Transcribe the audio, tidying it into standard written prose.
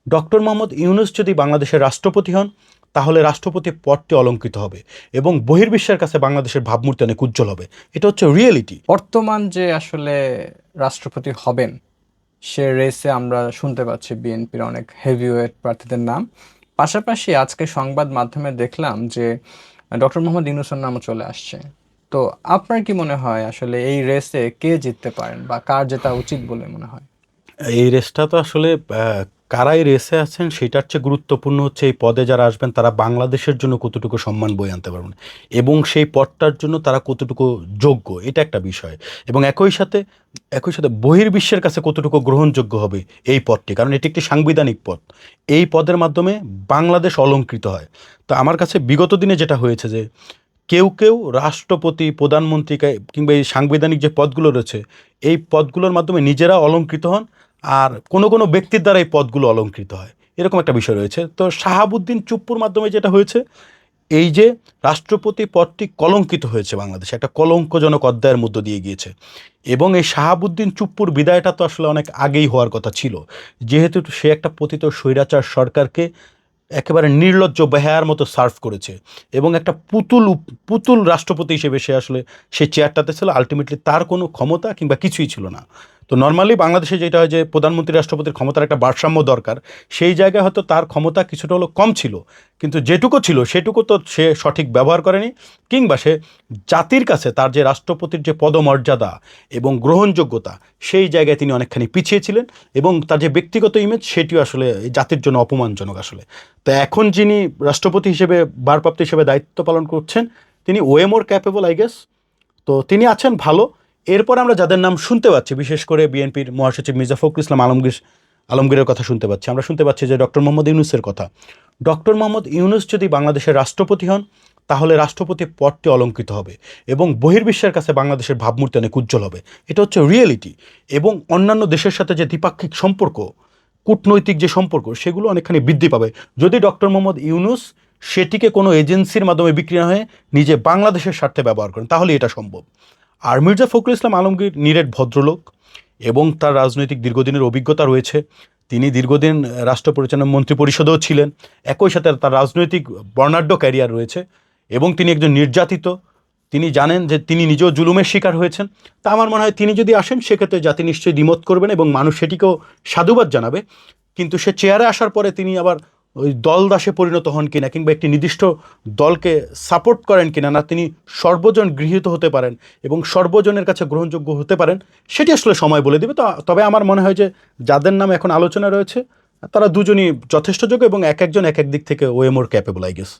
Doctor Mohammad Yunus যদি বাংলাদেশের রাষ্ট্রপতি হন তাহলে রাষ্ট্রপতি পদটি অলঙ্কৃত হবে এবং বহির্বিশ্বের কাছে বাংলাদেশের ভাবমূর্তি অনেক উজ্জ্বল হবে। এটা হচ্ছে রিয়েলিটি। বর্তমান যে আসলে রাষ্ট্রপতি হবেন সে রেসে আমরা শুনতে পাচ্ছি বিএনপির অনেক হেভিওয়েট প্রার্থীদের নাম। পাশাপাশি আজকে সংবাদ মাধ্যমে দেখলাম যে ডক্টর মোহাম্মদ ইউনূসের নামও চলে আসছে। তো আপনার কি মনে হয় আসলে এই রেসে কে জিততে পারেন বা কার জেতা উচিত বলে মনে হয়? এই রেসটা তো আসলে কারাই রেসে আছেন সেটার চেয়ে গুরুত্বপূর্ণ হচ্ছে এই পদে যারা আসবেন তারা বাংলাদেশের জন্য কতটুকু সম্মান বয়ে আনতে পারবেন এবং সেই পদটার জন্য তারা কতটুকু যোগ্য, এটা একটা বিষয়। এবং একই সাথে বহির্বিশ্বের কাছে কতটুকু গ্রহণযোগ্য হবে এই পদটি, কারণ এটি একটি সাংবিধানিক পদ। এই পদের মাধ্যমে বাংলাদেশ অলংকৃত হয়। তো আমার কাছে বিগত দিনে যেটা হয়েছে যে কেউ কেউ রাষ্ট্রপতি, প্রধানমন্ত্রী কিংবা এই সাংবিধানিক যে পদগুলো রয়েছে এই পদগুলোর মাধ্যমে নিজেরা অলংকৃত হন, আর কোনো কোনো ব্যক্তির দ্বারা এই পদগুলো অলংকৃত হয়, এরকম একটা বিষয় রয়েছে। তো শাহাবুদ্দিন চুপ্পুর মাধ্যমে যেটা হয়েছে, এই যে রাষ্ট্রপতি পদটি কলঙ্কিত হয়েছে, বাংলাদেশে একটা কলঙ্কজনক অধ্যায়ের মধ্য দিয়ে গিয়েছে। এবং এই শাহাবুদ্দিন চুপ্পুর বিদায়টা তো আসলে অনেক আগেই হওয়ার কথা ছিল, যেহেতু সে একটা পতিত স্বৈরাচার সরকারকে একেবারে নির্লজ্জ বেহায়ার মতো সার্ভ করেছে এবং একটা পুতুল রাষ্ট্রপতি হিসেবে সে আসলে সে চেয়ারটাতে ছিল। আলটিমেটলি তার কোনো ক্ষমতা কিংবা কিছুই ছিল না। তো নর্মালি বাংলাদেশে যেটা হয় যে প্রধানমন্ত্রী রাষ্ট্রপতির ক্ষমতার একটা ভারসাম্য দরকার, সেই জায়গায় হয়তো তার ক্ষমতা কিছুটা হলো কম ছিল, কিন্তু যেটুকু ছিল সেটুকু তো সে সঠিক ব্যবহার করেনি, কিংবা সে জাতির কাছে তার যে রাষ্ট্রপতির যে পদমর্যাদা এবং গ্রহণযোগ্যতা সেই জায়গায় তিনি অনেকখানি পিছিয়ে ছিলেন এবং তার যে ব্যক্তিগত ইমেজ সেটিও আসলে এই জাতির জন্য অপমানজনক আসলে। তো এখন যিনি রাষ্ট্রপতি হিসেবে ভারপ্রাপ্ত হিসেবে দায়িত্ব পালন করছেন তিনি way more capable I guess. তো তিনি আছেন ভালো। এরপর আমরা যাদের নাম শুনতে পাচ্ছি, বিশেষ করে বিএনপির মহাসচিব মির্জা ফখরুল ইসলাম আলমগীরের কথা শুনতে পাচ্ছি, আমরা শুনতে পাচ্ছি যে ডক্টর মোহাম্মদ ইউনূসের কথা। ডক্টর মোহাম্মদ ইউনূস যদি বাংলাদেশের রাষ্ট্রপতি হন তাহলে রাষ্ট্রপতি পদটি অলঙ্কৃত হবে এবং বহির্বিশ্বের কাছে বাংলাদেশের ভাবমূর্তি অনেক উজ্জ্বল হবে। এটা হচ্ছে রিয়েলিটি। এবং অন্যান্য দেশের সাথে যে দ্বিপাক্ষিক সম্পর্ক, কূটনৈতিক যে সম্পর্ক, সেগুলো অনেকখানি বৃদ্ধি পাবে যদি ডক্টর মোহাম্মদ ইউনূস সেটিকে কোনো এজেন্সির মাধ্যমে বিক্রি না হয়ে নিজে বাংলাদেশের স্বার্থে ব্যবহার করেন, তাহলে এটা সম্ভব। আর মির্জা ফখরুল ইসলাম আলমগীর নিরেট ভদ্রলোক এবং তার রাজনৈতিক দীর্ঘদিনের অভিজ্ঞতা রয়েছে। তিনি দীর্ঘদিন রাষ্ট্র পরিচালনা মন্ত্রী পরিষদেও ছিলেন। একই সাথে তার রাজনৈতিক বর্ণাঢ্য ক্যারিয়ার রয়েছে এবং তিনি একজন নির্যাতিত, তিনি জানেন যে তিনি নিজেও জুলুমের শিকার হয়েছেন। তা আমার মনে হয় তিনি যদি আসেন সেক্ষেত্রে জাতি নিশ্চয়ই দ্বিমত করবেন এবং মানুষ সেটিকেও সাধুবাদ জানাবে। কিন্তু সে চেয়ারে আসার পরে তিনি আবার ওই দলদাসে পরিণত হন কিনা কিংবা একটি নির্দিষ্ট দলকে সাপোর্ট করেন কিনা, না তিনি সর্বজন গৃহীত হতে পারেন এবং সর্বজনের কাছে গ্রহণযোগ্য হতে পারেন, সেটি আসলে সময় বলে দেবে। তবে আমার মনে হয় যে যাদের নাম এখন আলোচনা রয়েছে তারা দুজনই যথেষ্ট যোগ্য এবং এক একজন এক এক দিক থেকে way more capable I guess.